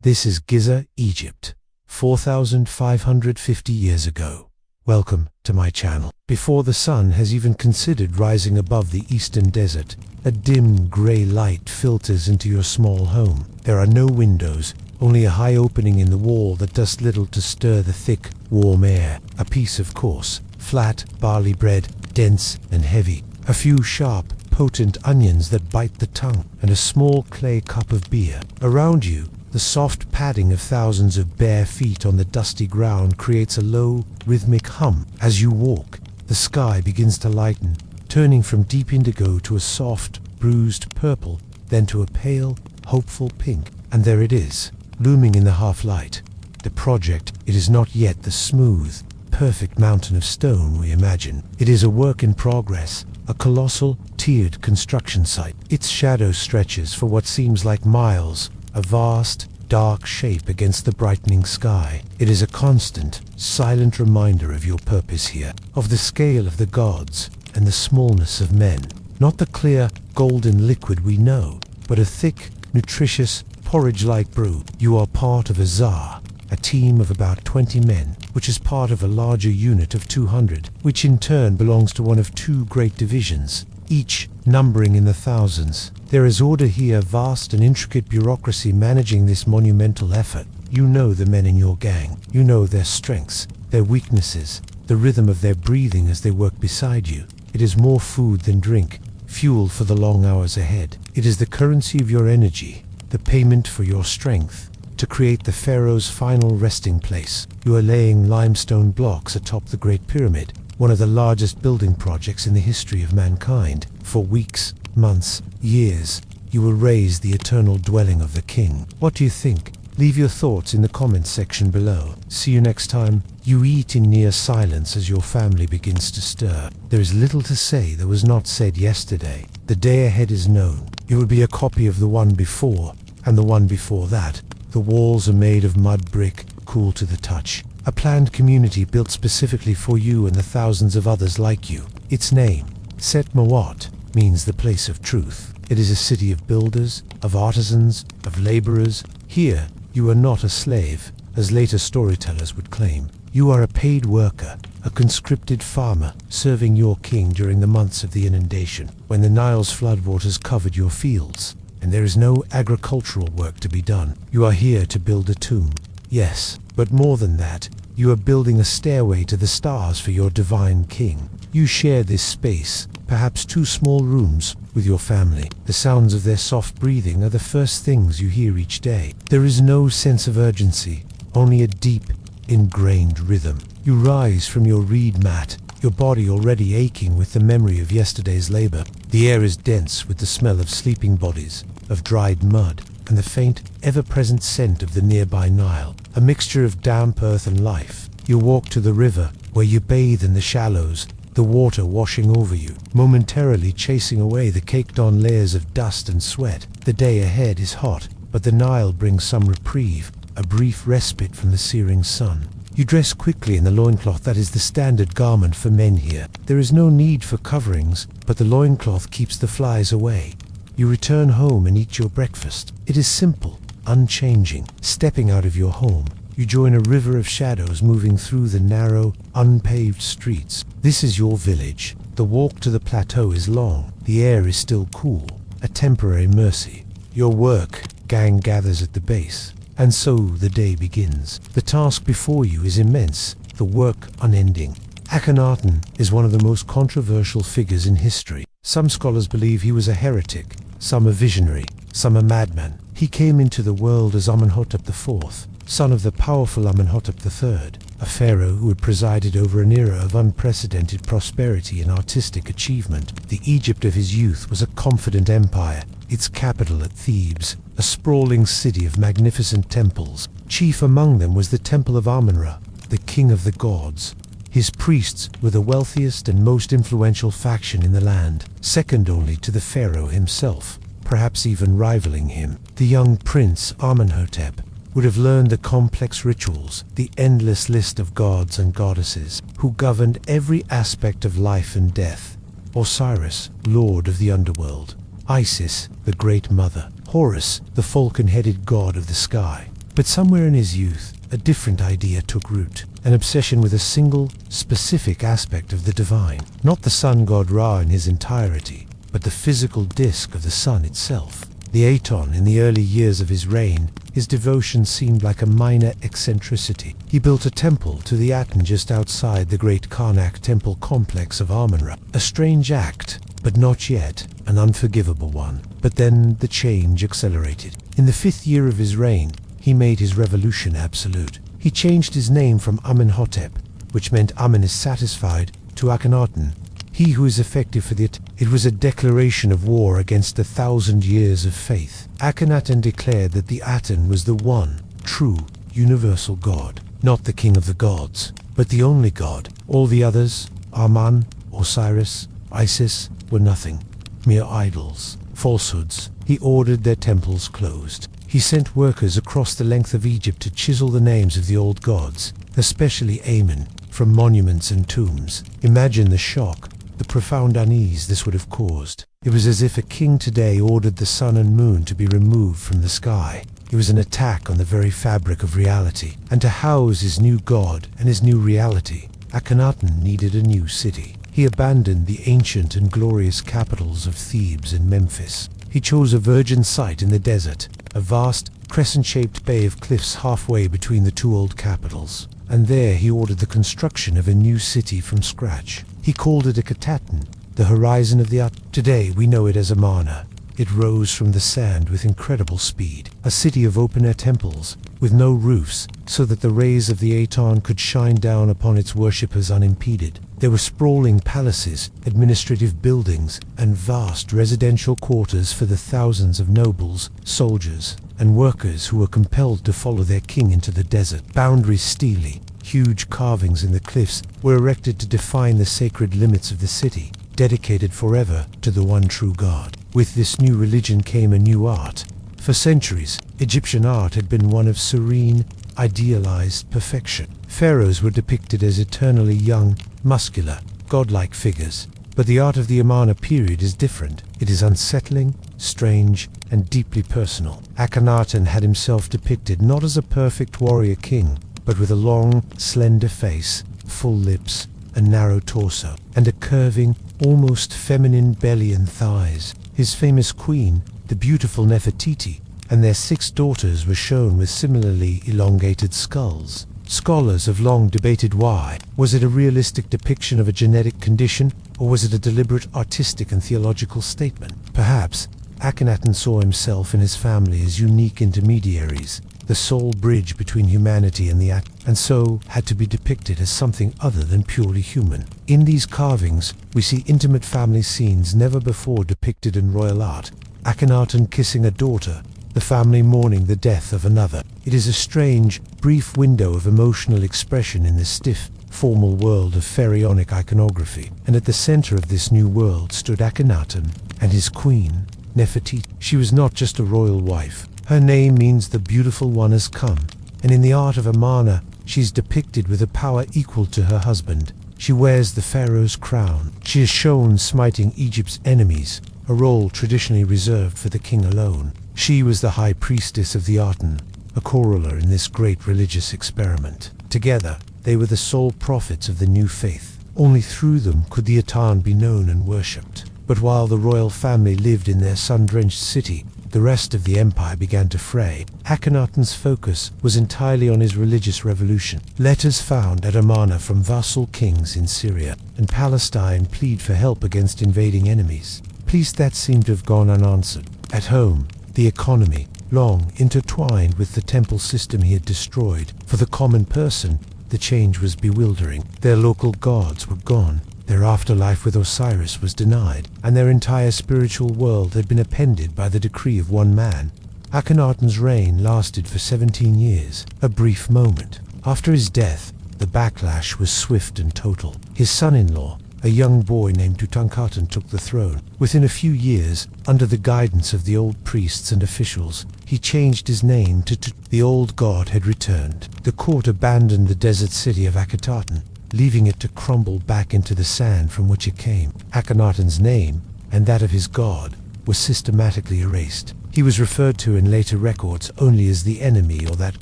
This is Giza, Egypt, 4,550 years ago. Welcome to my channel. Before the sun has even considered rising above the eastern desert, a dim grey light filters into your small home. There are no windows, only a high opening in the wall that does little to stir the thick, warm air. A piece of coarse, flat barley bread, dense and heavy. A few sharp, potent onions that bite the tongue, and a small clay cup of beer. Around you, the soft padding of thousands of bare feet on the dusty ground creates a low, rhythmic hum. As you walk, the sky begins to lighten, turning from deep indigo to a soft, bruised purple, then to a pale, hopeful pink. And there it is, looming in the half-light. The project, it is not yet the smooth, perfect mountain of stone we imagine. It is a work in progress, a colossal, tiered construction site. Its shadow stretches for what seems like miles, a vast, dark shape against the brightening sky. It is a constant, silent reminder of your purpose here, of the scale of the gods and the smallness of men. Not the clear, golden liquid we know, but a thick, nutritious, porridge-like brew. You are part of a czar, a team of about 20 men, which is part of a larger unit of 200, which in turn belongs to one of two great divisions, each numbering in the thousands. There is order here, vast and intricate bureaucracy managing this monumental effort. You know the men in your gang. You know their strengths, their weaknesses, the rhythm of their breathing as they work beside you. It is more food than drink, fuel for the long hours ahead. It is the currency of your energy, the payment for your strength, to create the pharaoh's final resting place. You are laying limestone blocks atop the Great Pyramid, one of the largest building projects in the history of mankind. For weeks, months, years, you will raise the eternal dwelling of the king. What do you think? Leave your thoughts in the comments section below. See you next time. You eat in near silence as your family begins to stir. There is little to say that was not said yesterday. The day ahead is known. It will be a copy of the one before, and the one before that. The walls are made of mud brick, cool to the touch. A planned community built specifically for you and the thousands of others like you. Its name, Set Mawat, means the place of truth. It is a city of builders, of artisans, of laborers. Here, you are not a slave, as later storytellers would claim. You are a paid worker, a conscripted farmer, serving your king during the months of the inundation, when the Nile's floodwaters covered your fields, and there is no agricultural work to be done. You are here to build a tomb. Yes, but more than that, you are building a stairway to the stars for your divine king. You share this space, perhaps 2 small rooms, with your family. The sounds of their soft breathing are the first things you hear each day. There is no sense of urgency, only a deep, ingrained rhythm. You rise from your reed mat, your body already aching with the memory of yesterday's labor. The air is dense with the smell of sleeping bodies, of dried mud, and the faint, ever-present scent of the nearby Nile, a mixture of damp earth and life. You walk to the river, where you bathe in the shallows, the water washing over you, momentarily chasing away the caked-on layers of dust and sweat. The day ahead is hot, but the Nile brings some reprieve, a brief respite from the searing sun. You dress quickly in the loincloth that is the standard garment for men here. There is no need for coverings, but the loincloth keeps the flies away. You return home and eat your breakfast. It is simple, unchanging. Stepping out of your home, you join a river of shadows moving through the narrow, unpaved streets. This is your village. The walk to the plateau is long. The air is still cool, a temporary mercy. Your work gang gathers at the base, and so the day begins. The task before you is immense, the work unending. Akhenaten is one of the most controversial figures in history. Some scholars believe he was a heretic, some a visionary, some a madman. He came into the world as Amenhotep IV, son of the powerful Amenhotep III, a pharaoh who had presided over an era of unprecedented prosperity and artistic achievement. The Egypt of his youth was a confident empire, its capital at Thebes, a sprawling city of magnificent temples. Chief among them was the Temple of Amun-Ra, the king of the gods. His priests were the wealthiest and most influential faction in the land, second only to the pharaoh himself, perhaps even rivaling him. The young prince Amenhotep would have learned the complex rituals, the endless list of gods and goddesses who governed every aspect of life and death. Osiris, lord of the underworld. Isis, the great mother. Horus, the falcon-headed god of the sky. But somewhere in his youth, a different idea took root, an obsession with a single, specific aspect of the divine. Not the sun god Ra in his entirety, but the physical disk of the sun itself. The Aton, in the early years of his reign, his devotion seemed like a minor eccentricity. He built a temple to the Aten just outside the great Karnak temple complex of Amun-Ra. A strange act, but not yet an unforgivable one. But then the change accelerated. In the 5th year of his reign, he made his revolution absolute. He changed his name from Amenhotep, which meant Amen is satisfied, to Akhenaten, he who is effective for the It was a declaration of war against 1,000 years of faith. Akhenaten declared that the Aten was the one, true, universal God, not the king of the gods, but the only God. All the others, Amun, Osiris, Isis, were nothing, mere idols, falsehoods. He ordered their temples closed. He sent workers across the length of Egypt to chisel the names of the old gods, especially Amen, from monuments and tombs. Imagine the shock, the profound unease this would have caused. It was as if a king today ordered the sun and moon to be removed from the sky. It was an attack on the very fabric of reality. And to house his new god and his new reality, Akhenaten needed a new city. He abandoned the ancient and glorious capitals of Thebes and Memphis. He chose a virgin site in the desert, a vast, crescent-shaped bay of cliffs halfway between the two old capitals. And there he ordered the construction of a new city from scratch. He called it Akhenaten, the horizon of the Today we know it as Amarna. It rose from the sand with incredible speed, a city of open-air temples, with no roofs, so that the rays of the Aton could shine down upon its worshippers unimpeded. There were sprawling palaces, administrative buildings, and vast residential quarters for the thousands of nobles, soldiers, and workers who were compelled to follow their king into the desert. Boundaries steely, huge carvings in the cliffs were erected to define the sacred limits of the city, dedicated forever to the one true God. With this new religion came a new art. For centuries, Egyptian art had been one of serene, idealized perfection. Pharaohs were depicted as eternally young, muscular, godlike figures. But the art of the Amarna period is different. It is unsettling, strange, and deeply personal. Akhenaten had himself depicted not as a perfect warrior king, but with a long, slender face, full lips, a narrow torso, and a curving, almost feminine belly and thighs. His famous queen, the beautiful Nefertiti, and their 6 daughters were shown with similarly elongated skulls. Scholars have long debated why. Was it a realistic depiction of a genetic condition, or was it a deliberate artistic and theological statement? Perhaps Akhenaten saw himself and his family as unique intermediaries, the sole bridge between humanity and the and so had to be depicted as something other than purely human. In these carvings, we see intimate family scenes never before depicted in royal art. Akhenaten kissing a daughter, the family mourning the death of another. It is a strange, brief window of emotional expression in the stiff, formal world of pharaonic iconography. And at the center of this new world stood Akhenaten and his queen, Nefertiti. She was not just a royal wife. Her name means the beautiful one has come, and in the art of Amarna, she is depicted with a power equal to her husband. She wears the pharaoh's crown. She is shown smiting Egypt's enemies, a role traditionally reserved for the king alone. She was the high priestess of the Aten, a coroller in this great religious experiment. Together, they were the sole prophets of the new faith. Only through them could the Aten be known and worshipped. But while the royal family lived in their sun-drenched city, the rest of the empire began to fray. Akhenaten's focus was entirely on his religious revolution. Letters found at Amarna from vassal kings in Syria and Palestine plead for help against invading enemies. Pleas that seemed to have gone unanswered. At home, the economy, long intertwined with the temple system he had destroyed. For the common person, the change was bewildering. Their local gods were gone. Their afterlife with Osiris was denied, and their entire spiritual world had been appended by the decree of one man. Akhenaten's reign lasted for 17 years, a brief moment. After his death, the backlash was swift and total. His son-in-law, a young boy named Tutankhaten, took the throne. Within a few years, under the guidance of the old priests and officials, he changed his name to The old god had returned. The court abandoned the desert city of Akhenaten, leaving it to crumble back into the sand from which it came. Akhenaten's name, and that of his god, was systematically erased. He was referred to in later records only as the enemy or that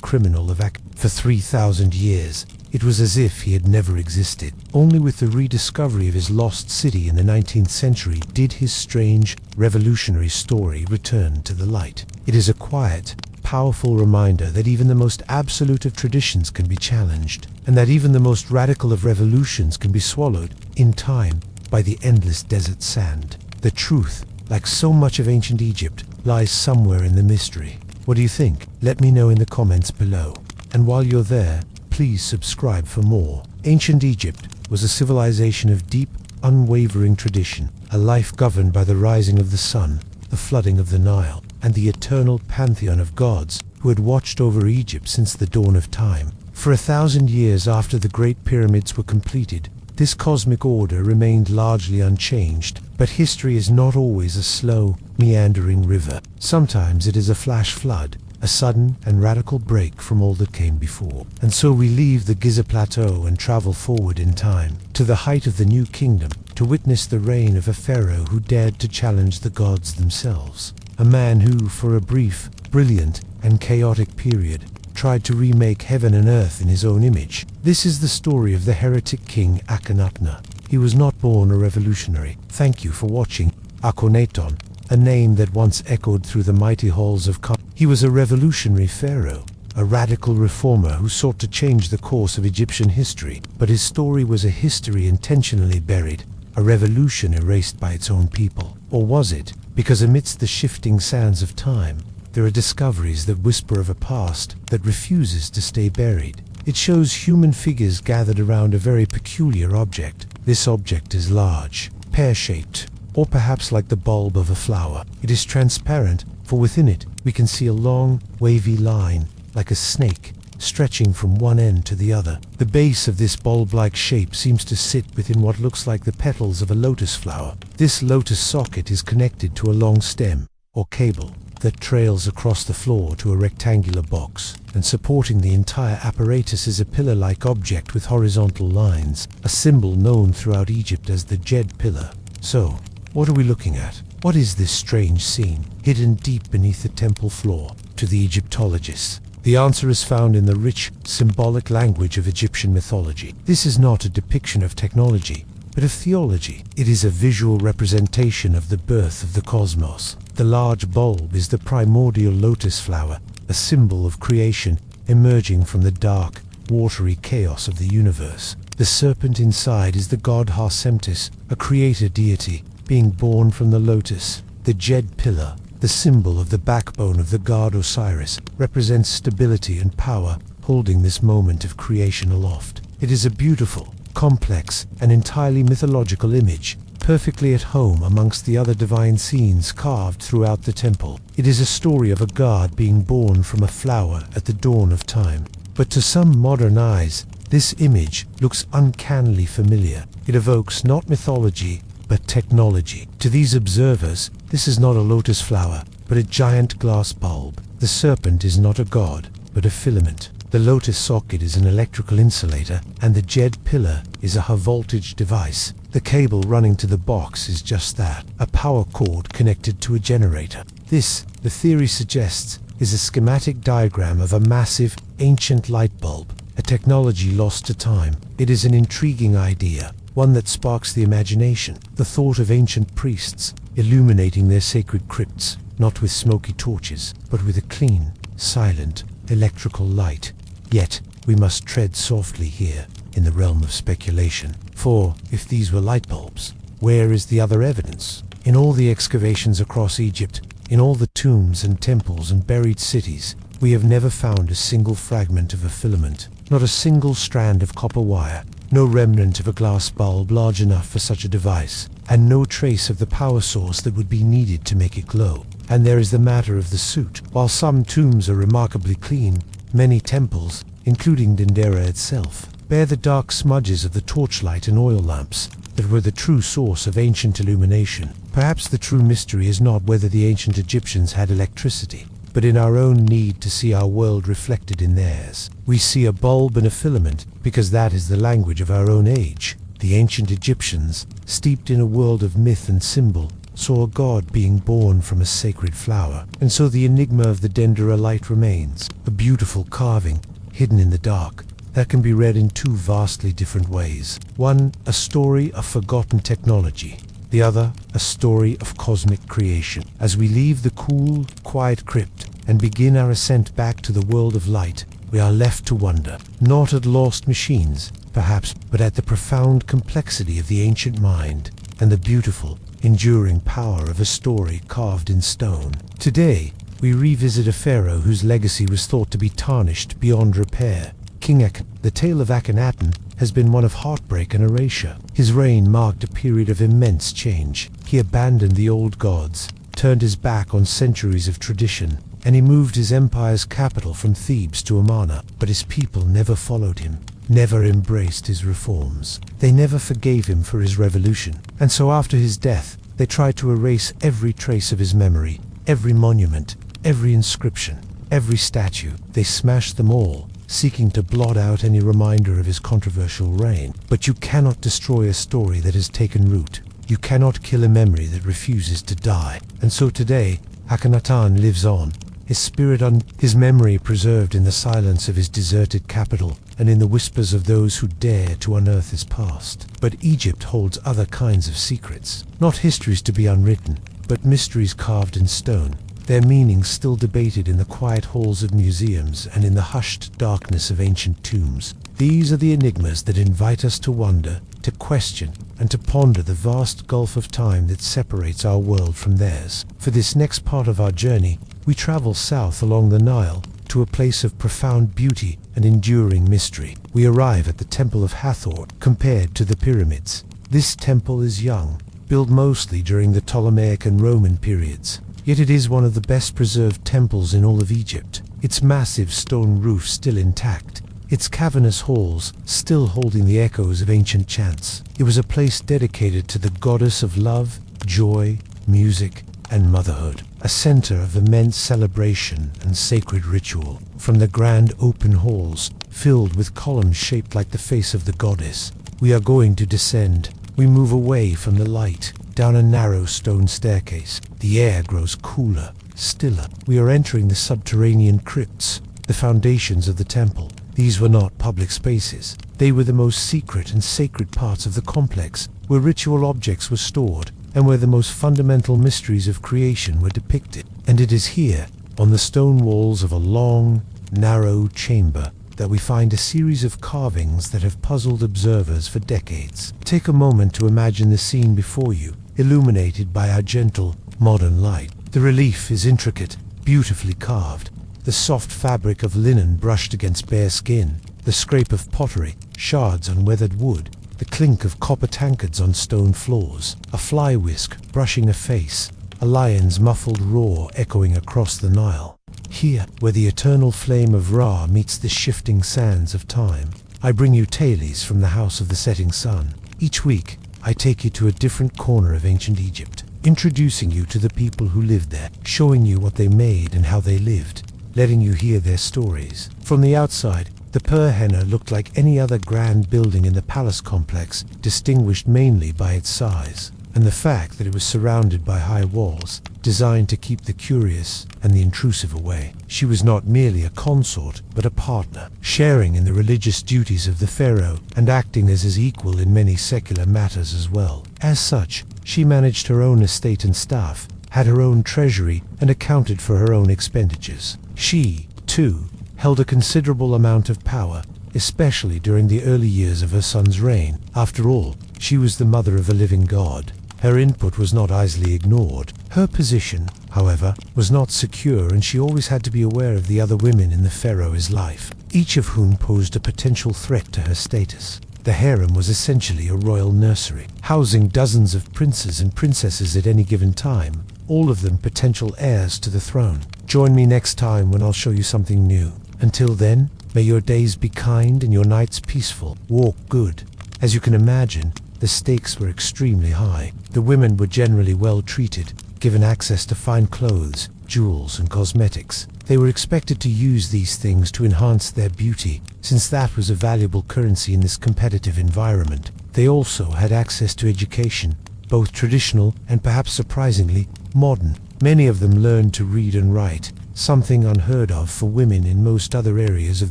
criminal of For 3,000 years, it was as if he had never existed. Only with the rediscovery of his lost city in the 19th century did his strange, revolutionary story return to the light. It is a quiet, powerful reminder that even the most absolute of traditions can be challenged, and that even the most radical of revolutions can be swallowed, in time, by the endless desert sand. The truth, like so much of ancient Egypt, lies somewhere in the mystery. What do you think? Let me know in the comments below. And while you're there, please subscribe for more. Ancient Egypt was a civilization of deep, unwavering tradition, a life governed by the rising of the sun, the flooding of the Nile, and the eternal pantheon of gods who had watched over Egypt since the dawn of time. For 1,000 years after the Great Pyramids were completed, this cosmic order remained largely unchanged, but history is not always a slow, meandering river. Sometimes it is a flash flood, a sudden and radical break from all that came before. And so we leave the Giza Plateau and travel forward in time, to the height of the New Kingdom, to witness the reign of a pharaoh who dared to challenge the gods themselves. A man who, for a brief, brilliant, and chaotic period, tried to remake heaven and earth in his own image. This is the story of the heretic king Akhenaten. He was not born a revolutionary. Thank you for watching. Akhenaten, a name that once echoed through the mighty halls of Ka. He was a revolutionary pharaoh, a radical reformer who sought to change the course of Egyptian history. But his story was a history intentionally buried, a revolution erased by its own people. Or was it? Because amidst the shifting sands of time, there are discoveries that whisper of a past that refuses to stay buried. It shows human figures gathered around a very peculiar object. This object is large, pear-shaped, or perhaps like the bulb of a flower. It is transparent, for within it we can see a long, wavy line, like a snake, stretching from one end to the other. The base of this bulb-like shape seems to sit within what looks like the petals of a lotus flower. This lotus socket is connected to a long stem, or cable, that trails across the floor to a rectangular box, and supporting the entire apparatus is a pillar-like object with horizontal lines, a symbol known throughout Egypt as the Djed pillar. So, what are we looking at? What is this strange scene, hidden deep beneath the temple floor? To the Egyptologists, the answer is found in the rich, symbolic language of Egyptian mythology. This is not a depiction of technology, but of theology. It is a visual representation of the birth of the cosmos. The large bulb is the primordial lotus flower, a symbol of creation emerging from the dark, watery chaos of the universe. The serpent inside is the god Harsemptis, a creator deity, being born from the lotus. The Djed pillar, the symbol of the backbone of the god Osiris, represents stability and power, holding this moment of creation aloft. It is a beautiful, complex, and entirely mythological image, perfectly at home amongst the other divine scenes carved throughout the temple. It is a story of a god being born from a flower at the dawn of time. But to some modern eyes, this image looks uncannily familiar. It evokes not mythology, but technology. To these observers, this is not a lotus flower, but a giant glass bulb. The serpent is not a god, but a filament. The lotus socket is an electrical insulator, and the Djed pillar is a high-voltage device. The cable running to the box is just that, a power cord connected to a generator. This, the theory suggests, is a schematic diagram of a massive, ancient light bulb, a technology lost to time. It is an intriguing idea, one that sparks the imagination, the thought of ancient priests illuminating their sacred crypts, not with smoky torches, but with a clean, silent, electrical light. Yet, we must tread softly here, in the realm of speculation. For, if these were light bulbs, where is the other evidence? In all the excavations across Egypt, in all the tombs and temples and buried cities, we have never found a single fragment of a filament, not a single strand of copper wire, no remnant of a glass bulb large enough for such a device, and no trace of the power source that would be needed to make it glow. And there is the matter of the suit. While some tombs are remarkably clean, many temples, including Dendera itself, bear the dark smudges of the torchlight and oil lamps that were the true source of ancient illumination. Perhaps the true mystery is not whether the ancient Egyptians had electricity, but in our own need to see our world reflected in theirs. We see a bulb and a filament because that is the language of our own age. The ancient Egyptians, steeped in a world of myth and symbol, saw a god being born from a sacred flower, and so the enigma of the dendrolite remains, a beautiful carving hidden in the dark that can be read in two vastly different ways. One, a story of forgotten technology. The other, a story of cosmic creation. As we leave the cool, quiet crypt and begin our ascent back to the world of light, we are left to wonder, not at lost machines, perhaps, but at the profound complexity of the ancient mind and the beautiful, enduring power of a story carved in stone. Today, we revisit a pharaoh whose legacy was thought to be tarnished beyond repair. King Akhenaten. The tale of Akhenaten has been one of heartbreak and erasure. His reign marked a period of immense change. He abandoned the old gods, turned his back on centuries of tradition, and he moved his empire's capital from Thebes to Amarna. But his people never followed him, never embraced his reforms. They never forgave him for his revolution. And so after his death, they tried to erase every trace of his memory, every monument, every inscription, every statue. They smashed them all, seeking to blot out any reminder of his controversial reign. But you cannot destroy a story that has taken root. You cannot kill a memory that refuses to die. And so today, Akhenaten lives on, his spirit his memory preserved in the silence of his deserted capital and in the whispers of those who dare to unearth his past. But Egypt holds other kinds of secrets, not histories to be unwritten, but mysteries carved in stone, their meanings still debated in the quiet halls of museums and in the hushed darkness of ancient tombs. These are the enigmas that invite us to wonder, to question, and to ponder the vast gulf of time that separates our world from theirs. For this next part of our journey, we travel south along the Nile to a place of profound beauty and enduring mystery. We arrive at the Temple of Hathor, compared to the pyramids. This temple is young, built mostly during the Ptolemaic and Roman periods. Yet it is one of the best preserved temples in all of Egypt, its massive stone roof still intact, its cavernous halls still holding the echoes of ancient chants. It was a place dedicated to the goddess of love, joy, music, and motherhood, a center of immense celebration and sacred ritual. From the grand open halls, filled with columns shaped like the face of the goddess, we are going to descend. We move away from the light, down a narrow stone staircase. The air grows cooler, stiller. We are entering the subterranean crypts, the foundations of the temple. These were not public spaces. They were the most secret and sacred parts of the complex, where ritual objects were stored, and where the most fundamental mysteries of creation were depicted. And it is here, on the stone walls of a long, narrow chamber, that we find a series of carvings that have puzzled observers for decades. Take a moment to imagine the scene before you, illuminated by our gentle, modern light. The relief is intricate, beautifully carved. The soft fabric of linen brushed against bare skin, the scrape of pottery, shards on weathered wood, the clink of copper tankards on stone floors, a fly whisk brushing a face, a lion's muffled roar echoing across the Nile. Here, where the eternal flame of Ra meets the shifting sands of time, I bring you tales from the house of the setting sun. Each week, I take you to a different corner of ancient Egypt, introducing you to the people who lived there, showing you what they made and how they lived, letting you hear their stories. From the outside, the Pur-Henna looked like any other grand building in the palace complex, distinguished mainly by its size, and the fact that it was surrounded by high walls, designed to keep the curious and the intrusive away. She was not merely a consort, but a partner, sharing in the religious duties of the pharaoh and acting as his equal in many secular matters as well. As such, she managed her own estate and staff, had her own treasury, and accounted for her own expenditures. She, too, held a considerable amount of power, especially during the early years of her son's reign. After all, she was the mother of a living god. Her input was not easily ignored. Her position, however, was not secure, and she always had to be aware of the other women in the pharaoh's life, each of whom posed a potential threat to her status. The harem was essentially a royal nursery, housing dozens of princes and princesses at any given time, all of them potential heirs to the throne. Join me next time when I'll show you something new. Until then, may your days be kind and your nights peaceful. Walk good. As you can imagine, the stakes were extremely high. The women were generally well treated, given access to fine clothes, jewels, and cosmetics. They were expected to use these things to enhance their beauty, since that was a valuable currency in this competitive environment. They also had access to education, both traditional and perhaps surprisingly modern. Many of them learned to read and write, something unheard of for women in most other areas of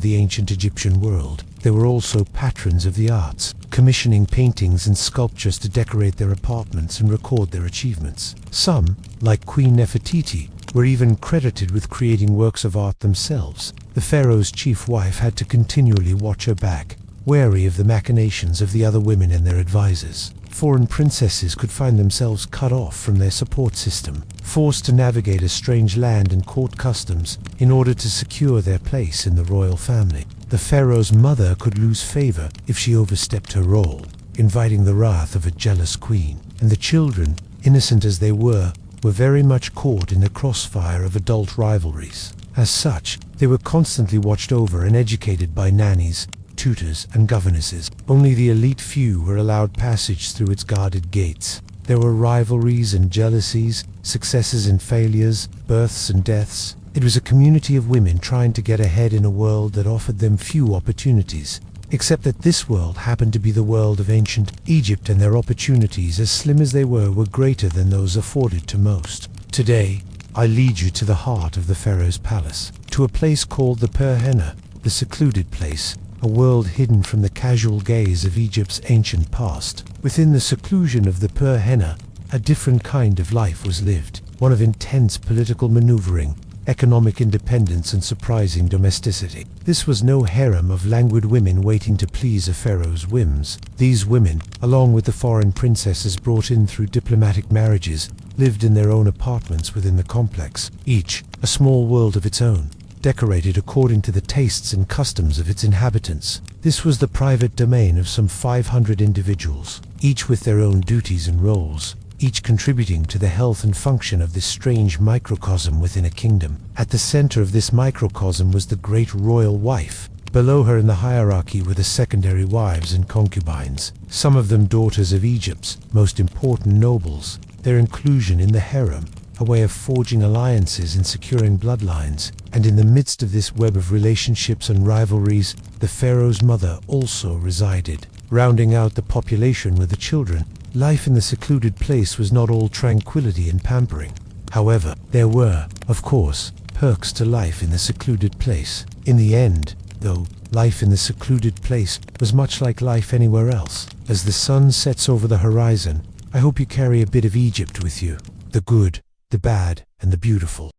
the ancient Egyptian world. They were also patrons of the arts, commissioning paintings and sculptures to decorate their apartments and record their achievements. Some, like Queen Nefertiti, were even credited with creating works of art themselves. The pharaoh's chief wife had to continually watch her back, wary of the machinations of the other women and their advisors. Foreign princesses could find themselves cut off from their support system, forced to navigate a strange land and court customs in order to secure their place in the royal family. The pharaoh's mother could lose favor if she overstepped her role, inviting the wrath of a jealous queen. And the children, innocent as they were very much caught in the crossfire of adult rivalries. As such, they were constantly watched over and educated by nannies, tutors, and governesses. Only the elite few were allowed passage through its guarded gates. There were rivalries and jealousies, successes and failures, births and deaths. It was a community of women trying to get ahead in a world that offered them few opportunities. Except that this world happened to be the world of ancient Egypt, and their opportunities, as slim as they were greater than those afforded to most. Today, I lead you to the heart of the pharaoh's palace, to a place called the Perhenna, the secluded place, a world hidden from the casual gaze of Egypt's ancient past. Within the seclusion of the Perhenna, a different kind of life was lived, one of intense political maneuvering, economic independence, and surprising domesticity. This was no harem of languid women waiting to please a pharaoh's whims. These women, along with the foreign princesses brought in through diplomatic marriages, lived in their own apartments within the complex, each a small world of its own, decorated according to the tastes and customs of its inhabitants. This was the private domain of some 500 individuals, each with their own duties and roles, each contributing to the health and function of this strange microcosm within a kingdom. At the center of this microcosm was the great royal wife. Below her in the hierarchy were the secondary wives and concubines, some of them daughters of Egypt's most important nobles. Their inclusion in the harem, a way of forging alliances and securing bloodlines. And in the midst of this web of relationships and rivalries, the pharaoh's mother also resided. Rounding out the population were the children. Life in the secluded place was not all tranquility and pampering. However, there were, of course, perks to life in the secluded place. In the end, though, life in the secluded place was much like life anywhere else. As the sun sets over the horizon, I hope you carry a bit of Egypt with you, the good, the bad, and the beautiful.